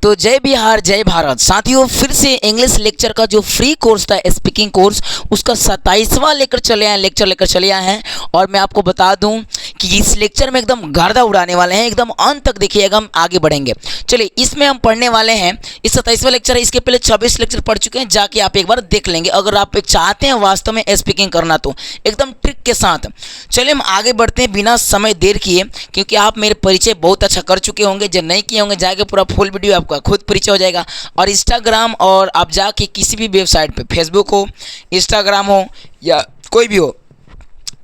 तो जय बिहार जय भारत साथियों, फिर से इंग्लिश लेक्चर का जो फ्री कोर्स था स्पीकिंग कोर्स, उसका 27वां लेक्चर लेकर चले आए हैं। और मैं आपको बता दूं कि इस लेक्चर में एकदम गर्दा उड़ाने वाले हैं, एकदम अंत तक देखिएगा, हम आगे बढ़ेंगे। चलिए, इसमें हम पढ़ने वाले हैं, इस 27वां लेक्चर है, इसके पहले 26 लेक्चर पढ़ चुके हैं, जाके आप एक बार देख लेंगे अगर आप चाहते हैं वास्तव में स्पीकिंग करना तो एकदम ट्रिक के साथ। चलिए हम आगे बढ़ते हैं बिना समय देर किए, क्योंकि आप मेरे परिचय बहुत अच्छा कर चुके होंगे, जो नहीं किए होंगे जाके पूरा फुल वीडियो आपका खुद परिचय हो जाएगा। और इंस्टाग्राम और आप जाके किसी भी वेबसाइट पे, फेसबुक हो, इंस्टाग्राम हो या कोई भी हो,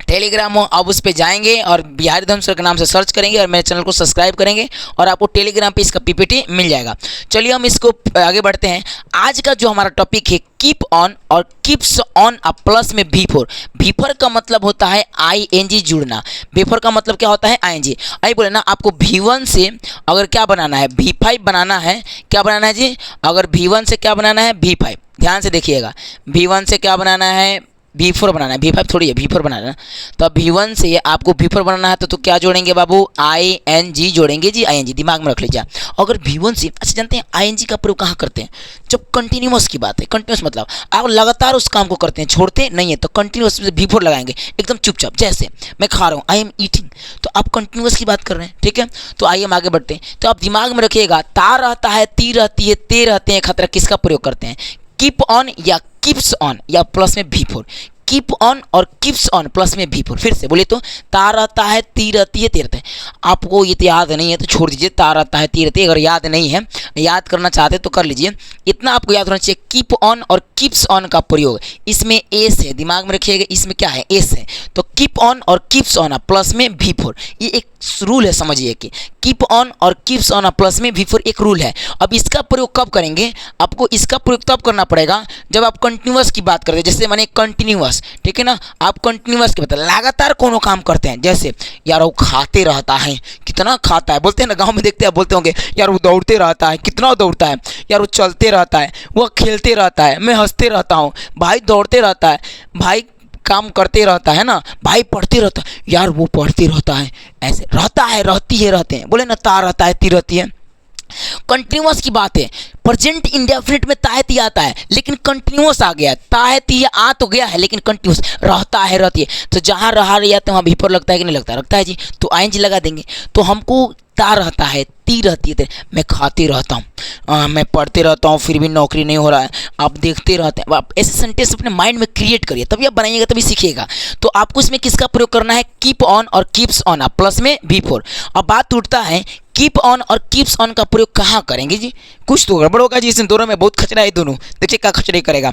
टेलीग्राम हो, आप उस पर जाएंगे और बिहारी धर्म सर के नाम से सर्च करेंगे और मेरे चैनल को सब्सक्राइब करेंगे और आपको टेलीग्राम पे इसका पीपीटी मिल जाएगा। चलिए हम इसको आगे बढ़ते हैं। आज का जो हमारा टॉपिक है कीप ऑन और कीप्स ऑन अ प्लस में V4। V4 का मतलब होता है ING जुड़ना। V4 का मतलब क्या होता है? ING। आई बोले ना, आपको V1 से अगर क्या बनाना है, V5 बनाना है। क्या बनाना है जी? अगर V1 से क्या बनाना है? V5। ध्यान से देखिएगा, V1 से क्या बनाना है? V4 बनाना है। V5 थोड़ी है, V4 बनाना है। तो अब V1 से आपको V4 बनाना है तो क्या जोड़ेंगे बाबू? ING जोड़ेंगे जी, ING दिमाग में रख लीजिए। अगर V1 से, अच्छा जानते हैं ING का प्रयोग कहाँ करते हैं? जब कंटिन्यूअस की बात है। कंटिन्यूअस मतलब आप लगातार उस काम को करते हैं, छोड़ते नहीं है, तो कंटिन्यूअस V4 लगाएंगे एकदम चुपचाप। जैसे मैं खा रहा हूँ, आई एम ईटिंग, तो आप कंटिन्यूअस की बात कर रहे हैं, ठीक है। तो आइए हम आगे बढ़ते हैं। तो आप दिमाग में रखिएगा, ता रहता है, ती रहती है, ते रहते हैं, खतरा किसका प्रयोग करते हैं? कीप ऑन या कीप्स ऑन या प्लस में V4। कीप ऑन और कीप्स ऑन प्लस में V4। फिर से बोले तो ता रहता है, ती रहती है, ते रहता है। आपको ये तो याद नहीं है तो छोड़ दीजिए, ता रहता है, ती रहती है। अगर याद नहीं है, याद करना चाहते तो कर लीजिए, इतना आपको याद होना चाहिए। कीप ऑन और कीप्स ऑन का प्रयोग, इसमें एस है, दिमाग में रखिएगा, इसमें क्या है? एस है। तो कीप ऑन और कीप्स ऑन प्लस में V4, ये एक रूल है, समझिए कि कीप ऑन और कीप्स ऑन प्लस में V4 एक रूल है। अब इसका प्रयोग कब करेंगे? आपको इसका प्रयोग तब करना पड़ेगा जब आप कंटिन्यूअस की बात करते हैं। जैसे माने कंटिन्यूअस, ठीक है ना, आप कंटिन्यूअस की बात, लगातार कोनो काम करते हैं। जैसे यार वो खाते रहता है, कितना खाता है, बोलते हैं ना, गांव में देखते हैं, बोलते होंगे यार वो दौड़ते रहता है, कितना दौड़ता है, यार वो चलते रहता है, वो खेलते रहता है, मैं हंसते रहता हूँ, भाई दौड़ते रहता है, भाई काम करते रहता है ना, भाई पढ़ते रहता है, यार वो पढ़ते रहता है, ऐसे रहता है, रहती है, रहते हैं। बोले ना, ता रहता है, ती रहती है। कंटिन्यूअस की बात है, प्रेजेंट इंडेफिनिट में ताहती आता है, लेकिन कंटिन्यूअस आ गया। ताहती आ तो गया है, लेकिन कंटिन्यूअस रहता है, रहती है। तो जहाँ रहा जाते वहाँ V4 लगता है कि नहीं लगता? लगता है जी। तो ING लगा देंगे। तो हमको ता रहता है, ती रहती है, मैं खाते रहता हूँ, मैं पढ़ते रहता हूँ, फिर भी नौकरी नहीं हो रहा है, आप देखते रहते हैं। आप ऐसे सेंटेंस अपने माइंड में क्रिएट करिए, तभी आप बनाइएगा, तभी सीखिएगा। तो आपको इसमें किसका प्रयोग करना है? कीप ऑन और कीप्स ऑन प्लस में V4। अब बात उठता है, कीप ऑन और कीप्स ऑन का प्रयोग कहाँ करेंगे जी? कुछ तो गड़बड़ होगा जी, इसमें दोनों में बहुत खचरा है दोनों। देखिए क्या खचरा करेगा।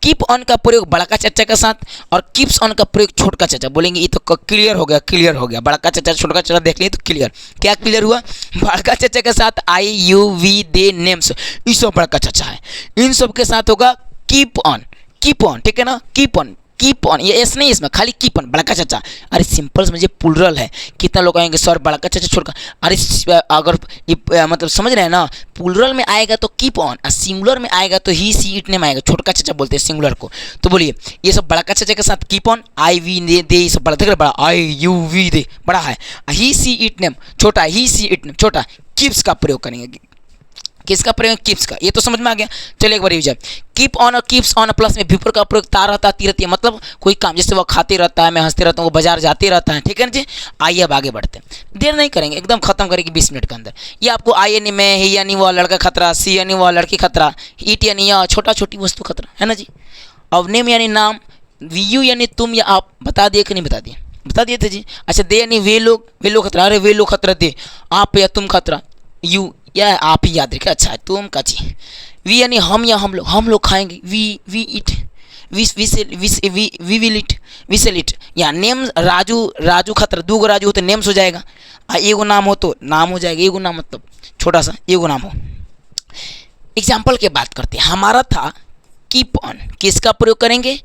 कीप ऑन का प्रयोग बड़ा का चाचा के साथ और कीप्स ऑन का प्रयोग छोटा चाचा। बोलेंगे ये तो क्लियर हो गया, क्लियर हो गया। बड़ा का चाचा छोटा चाचा देख लिए तो क्लियर। क्या क्लियर हुआ? बड़ा का चाचा के साथ IUV दे नेम्स, ये सब बड़ा का चाचा है, इन सब के साथ होगा कीप ऑन। कीप ऑन, ठीक है ना, कीप ऑन, कीप ऑन, ये एस नहीं, इसमें खाली कीप ऑन, बड़ा का चाचा। अरे सिंपल समझिए, प्लुरल है। कितना लोग आएंगे सर बड़ा का चाचा छोड़कर, अरे अगर मतलब समझ रहे हैं ना, प्लुरल में आएगा तो कीप ऑन और सिंगुलर में आएगा तो ही सी इट नेम आएगा, छोटा चाचा बोलते हैं सिंगुलर को। तो बोलिए ये सब बड़ा का चाचा के साथ कीप ऑन, IV दे, ये सब बड़ा, देख रहे बड़ा, IUV दे बड़ा है, ही सी इट नेम छोटा, ही सी इट नेम छोटा। कीप्स का प्रयोग करेंगे, किसका प्रयोग? कीप्स का। ये तो समझ में आ गया। चलिए एक बार रिवीजन। कीप ऑन और कीप्स ऑन प्लस में V4 का प्रयोग ता रहता, ती रहती है, मतलब कोई काम, जैसे वो खाते रहता है, मैं हंसते रहता हूँ, वो बाजार जाते रहता है, ठीक है ना जी। आइए अब आगे बढ़ते हैं, देर नहीं करेंगे, एकदम खत्म करेंगे 20 मिनट के अंदर। ये आपको I यानी मैं, ही यानी वह लड़का खतरा, C यानी वह लड़की खतरा, ईट यानी यह छोटा छोटी वस्तु खतरा, है ना जी। अब नेम यानी नाम, VU यानी तुम या आप, बता दिए कि नहीं बता दिए? बता दिए थे जी। अच्छा, दे यानी वे लोग खतरा, अरे वे लोग खतरा, दे आप या तुम खतरा, यू या आप ही याद रखे। अच्छा तुम काची। वी यानी हम या हम लोग खाएंगे, we eat, we will eat, we sell it. या नेम, राजू खतरा, दो गो राजू हो तो नेम्स हो जाएगा, एगो नाम हो तो नाम हो जाएगा। एगो नाम मतलब छोटा सा एगो नाम हो। एग्जाम्पल की बात करते हैं, हमारा था कीप ऑन, किसका प्रयोग करेंगे?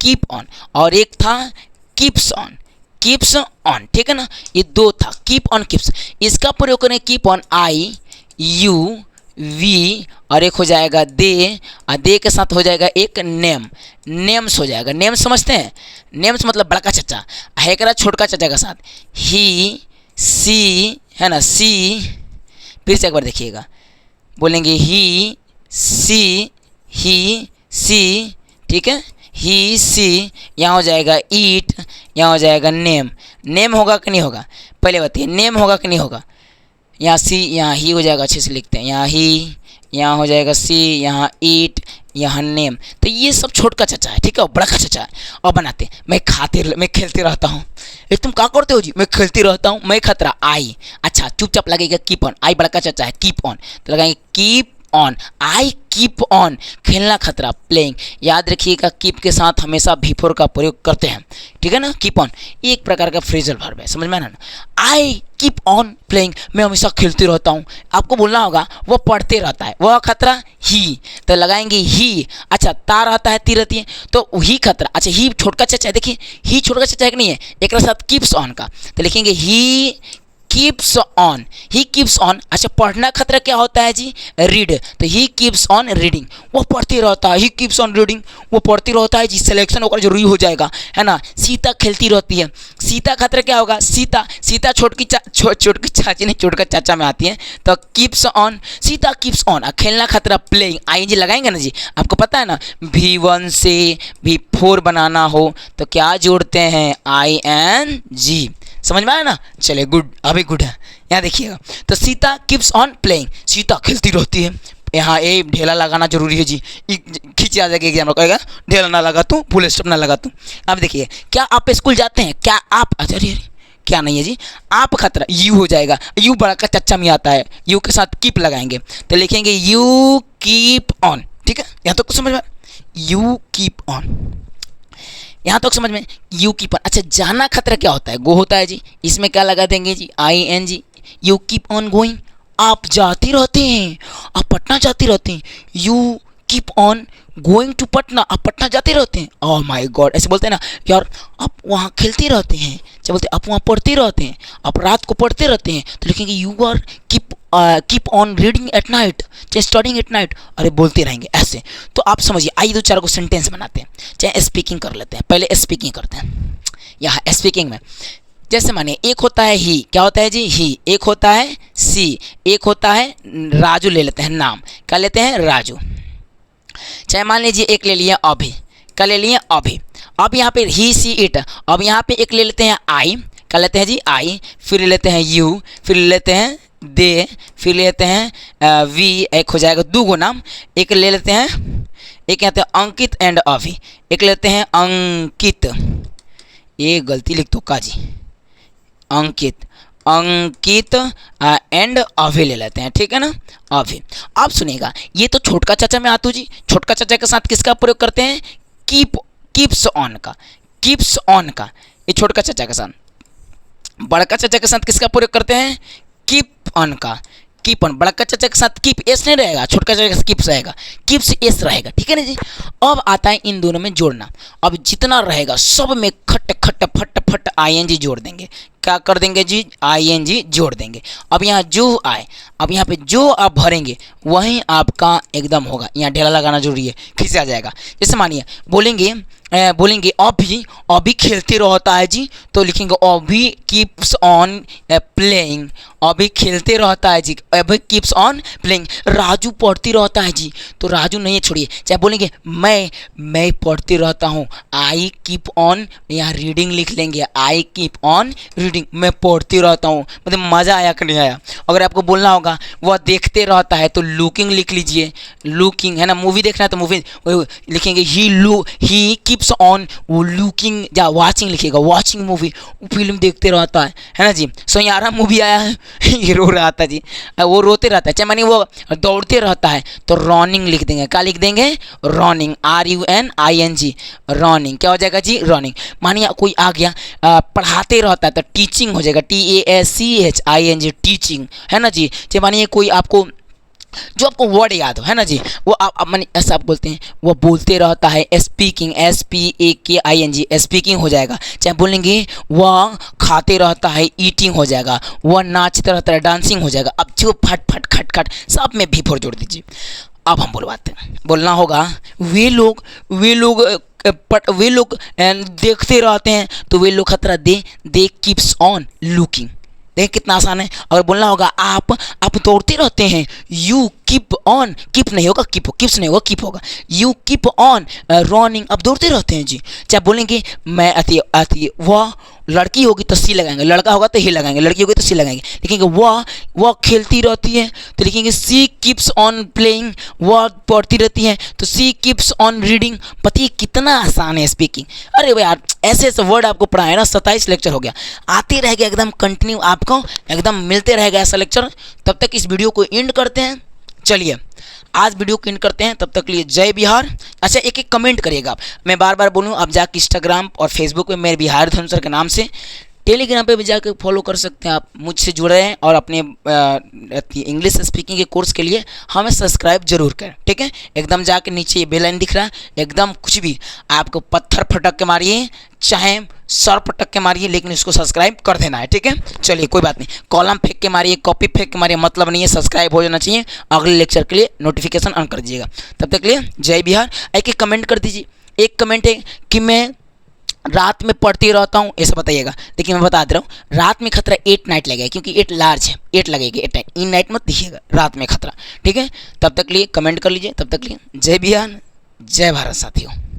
Keep on. और एक था कीप्स ऑन, कीप्स ऑन, ठीक है ना। ये दो था, कीप ऑन कीप्स। इसका प्रयोग करें कीप ऑन IUV, और एक हो जाएगा दे, और दे के साथ हो जाएगा एक नेम, नेम्स हो जाएगा। नेम्स समझते हैं? नेम्स मतलब बड़ा का चाचा, हेकरा छोटका चाचा के साथ ही सी, है ना, सी। फिर से एक बार देखिएगा, बोलेंगे ही सी, ठीक है, ही सी, यहाँ हो जाएगा ईट, यहाँ हो जाएगा नेम। नेम होगा कि नहीं होगा, पहले बताइए, नेम होगा कि नहीं होगा। यहाँ सी, यहाँ ही हो जाएगा, अच्छे से लिखते हैं, यहाँ ही, यहाँ हो जाएगा सी, यहाँ ईट, यहाँ नेम। तो ये सब छोटका चचा है, ठीक है, और बड़ा का चचा है। और बनाते हैं, मैं खेलते रहता हूँ। ये तुम क्या करते हो जी, मैं खेलती रहता हूँ। मैं खतरा आई, अच्छा चुपचाप लगेगा कीप ऑन, आई बड़ा का चचा है, कीप ऑन, तो लगाएंगे keep on, I keep on, खेलना खतरा प्लेइंग। याद रखिएगा कीप के साथ हमेशा भी4 का प्रयोग करते हैं, ठीक है ना। कीप ऑन एक प्रकार का फ्रेजल वर्ब है, समझ में आना ना। आई कीप ऑन प्लेइंग, मैं हमेशा खेलते रहता हूँ। आपको बोलना होगा वो पढ़ते रहता है, वह खतरा ही, तो लगाएंगे ही। अच्छा ता रहता है, ती रहती है, तो ही खतरा। अच्छा ही छोटका चचा है, देखिए ही छोटका चचा है कि नहीं है, एक साथ कीप्स ऑन का, तो लिखेंगे he keeps on, he keeps on. अच्छा पढ़ना खतरा क्या होता है जी, रीड, तो ही कीप्स ऑन रीडिंग, वो पढ़ते रहता है, ही कीप्स ऑन रीडिंग, वो पढ़ती रहता है जी, सिलेक्शन होकर जरूरी हो जाएगा, है ना। सीता खेलती रहती है, सीता खतरा क्या होगा, सीता छोटकी चाची नहीं, छोटका चाचा में आती है, तो keeps on, Sita keeps on. खेलना खतरा प्लेइंग, आई जी लगाएंगे ना जी, आपको पता है ना, V1 से V4 बनाना हो तो क्या जोड़ते हैं, ING, समझ में आया ना। चलिए गुड, अभी गुड है। यहाँ देखिएगा, तो Sita keeps on playing, Sita खेलती रहती है। यहाँ ए ढेला लगाना जरूरी है जी, खींचे आ जाएगा एग्जाम में, कहेगा ढेला ना लगा तू, फुल स्टॉप ना लगा तू। अब देखिए, क्या आप स्कूल जाते हैं, क्या आप, अच्छा अरे क्या नहीं है जी, आप खतरा यू हो जाएगा, यू बड़ा का चच्चा में आता है, यू के साथ कीप लगाएंगे, तो लिखेंगे यू कीप ऑन, ठीक है। यहाँ तो कुछ समझ में, यू कीप ऑन, यहाँ तक समझ में, यू कीप ऑन। अच्छा जाना खतरा क्या होता है, गो होता है जी, इसमें क्या लगा देंगे जी, ING, you keep on going, आप जाते रहते हैं, आप पटना जाते रहते हैं, you keep on going to Patna, आप पटना जाते रहते हैं। ओह माय गॉड, ऐसे बोलते हैं ना यार, आप वहाँ खेलते रहते हैं, क्या बोलते हैं, आप वहाँ पढ़ते रहते हैं, आप रात को पढ़ते रहते हैं, तो लिखेंगे you are keep on reading at night, चाहे स्टडिंग एट नाइट, अरे बोलते रहेंगे ऐसे। तो आप समझिए, आइए 2-4 को सेंटेंस बनाते हैं, चाहे स्पीकिंग कर लेते हैं, पहले स्पीकिंग करते हैं। यहाँ स्पीकिंग में जैसे मानिए, एक होता है ही, क्या होता है जी, ही, एक होता है सी, एक होता है राजू, ले लेते हैं नाम, क्या लेते हैं, राजू। चाहे मान लीजिए एक ले लिया अभी, क्या ले लिए अभी, अब यहाँ पे ही सी इट, अब यहाँ पे एक ले लेते हैं आई, क्या लेते हैं जी, आई, फिर ले लेते हैं यू, फिर ले लेते हैं दे, फिर ले लेते हैं वी, एक हो जाएगा दूगो नाम, एक ले लेते हैं, एक कहते हैं अंकित एंड अभी, एक लेते हैं अंकित, ये गलती लिख दो का जी, अंकित एंड अभी ले लेते हैं, ठीक है ना, अभी। आप सुनिएगा, ये तो छोटका चाचा में आतू जी, छोटका चाचा के साथ किसका प्रयोग करते हैं, कीप्स ऑन का, कीप्स ऑन का, ये छोटका चाचा के साथ। बड़का चाचा के साथ किसका प्रयोग करते हैं, कीप ऑन का, कीप ऑन। बड़का चाचा के साथ कीप एस नहीं रहेगा, छोटका चाचा के साथ कीप्स रहेगा, कीप्स एस रहेगा, ठीक है ना जी। अब आता है इन दोनों में जोड़ना, अब जितना रहेगा सब में खट खट फट फट ING जोड़ देंगे, क्या कर देंगे जी, ING जोड़ देंगे। अब यहाँ जो आए, अब यहाँ पे जो आप भरेंगे वहीं आपका एकदम होगा, यहाँ ढेला लगाना जरूरी है, खींच आ जाएगा। जैसे मानिए बोलेंगे अभी खेलते रहता है जी, तो लिखेंगे अभी कीप्स ऑन प्लेइंग, अभी खेलते रहता है जी, अभी कीप्स ऑन प्लेइंग। राजू पढ़ती रहता है जी, तो राजू नहीं छोड़िए, चाहे बोलेंगे मैं पढ़ती रहता हूँ, आई कीप ऑन, यहाँ रीडिंग लिख लेंगे, आई कीप ऑन रीडिंग, मैं पढ़ती रहता हूँ, मतलब मज़ा आया कि नहीं आया। अगर आपको बोलना होगा वह देखते रहता है, तो लुकिंग लिख लीजिए, लुकिंग है ना, मूवी देखना है तो मूवी लिखेंगे ही कीप्स ऑन वो लुकिंग, या वाचिंग लिखिएगा, वाचिंग मूवी, फिल्म देखते रहता है ना जी। सैयारा मूवी आया है ये रो रहा था जी, वो रोते रहता है, चाहे मानिए वो दौड़ते रहता है, तो रनिंग लिख देंगे, क्या लिख देंगे, रनिंग, RUNING, रनिंग, क्या हो जाएगा जी, रनिंग। मानिए कोई आ गया पढ़ाते रहता है, तो टीचिंग हो जाएगा, TASCHING, टीचिंग, है ना जी। चाहे मानिए कोई आपको जो आपको वर्ड याद हो, है ना जी, वो आप मानिए ऐसा आप बोलते हैं, वो बोलते रहता है, स्पीकिंग, SPAKING, स्पीकिंग हो जाएगा। चाहे बोलेंगे वह खाते रहता है, ईटिंग हो जाएगा, वह नाचते रहता है, डांसिंग हो जाएगा। अब जो फट फट खट खट सब में V4 जोड़ दीजिए। अब हम बोलवाते हैं, बोलना होगा वे लोग देखते रहते हैं, तो वे लोग खतरा दे कीप्स ऑन लुकिंग, देखिए कितना आसान है। अगर बोलना होगा आप दौड़ते रहते हैं, यू कीप ऑन, कीप नहीं होगा कीप, कीप्स नहीं होगा कीप होगा, यू कीप ऑन रनिंग, आप दौड़ते रहते हैं जी। चाहे बोलेंगे मैं अति वह लड़की होगी तो सी लगाएंगे, लड़का होगा तो ही लगाएंगे, लड़की होगी तो सी लगाएंगे। लिखेंगे वह खेलती रहती है तो लिखेंगे सी कीप्स ऑन प्लेइंग, वह पढ़ती रहती है तो सी कीप्स ऑन रीडिंग। बताइए कितना आसान है स्पीकिंग। अरे भाई यार ऐसे ऐसे वर्ड आपको पढ़ाए ना, 27 लेक्चर हो गया, आते रहेगा एकदम कंटिन्यू, आपको एकदम मिलते रहेगा ऐसा लेक्चर। तब तक इस वीडियो को एंड करते हैं। चलिए आज वीडियो को एंड करते हैं, तब तक लिए जय बिहार। अच्छा एक एक कमेंट करिएगा आप, मैं बार बार बोलूँ, आप जाके इंस्टाग्राम और फेसबुक पे मेरे बिहार धर्म सर के नाम से, टेलीग्राम पे भी जाकर फॉलो कर सकते हैं, आप मुझसे जुड़े हैं और अपने इंग्लिश स्पीकिंग के कोर्स के लिए हमें सब्सक्राइब जरूर करें, ठीक है। एकदम जाके नीचे ये बेल आइकन दिख रहा है, एकदम कुछ भी आपको पत्थर फटक के मारिए चाहे सर पटक के मारिए, लेकिन इसको सब्सक्राइब कर देना है, ठीक है। चलिए कोई बात नहीं, कॉलम फेंक के मारिए, कॉपी फेंक के मारिए, मतलब नहीं है, सब्सक्राइब हो जाना चाहिए। अगले लेक्चर के लिए नोटिफिकेशन ऑन कर दीजिएगा। तब तक के लिए जय बिहार। एक एक कमेंट कर दीजिए। एक कमेंट है कि मैं रात में पढ़ती रहता हूँ, ऐसा बताइएगा। लेकिन मैं बता दे रहा हूँ, रात में खतरा 8 नाइट लगेगा, क्योंकि 8 लार्ज है, 8 लगेगी, 8 नाइट, इन नाइट मत दिखिएगा, रात में खतरा, ठीक है। तब तक लिए कमेंट कर लीजिए। तब तक लिए जय बिहार जय भारत साथियों।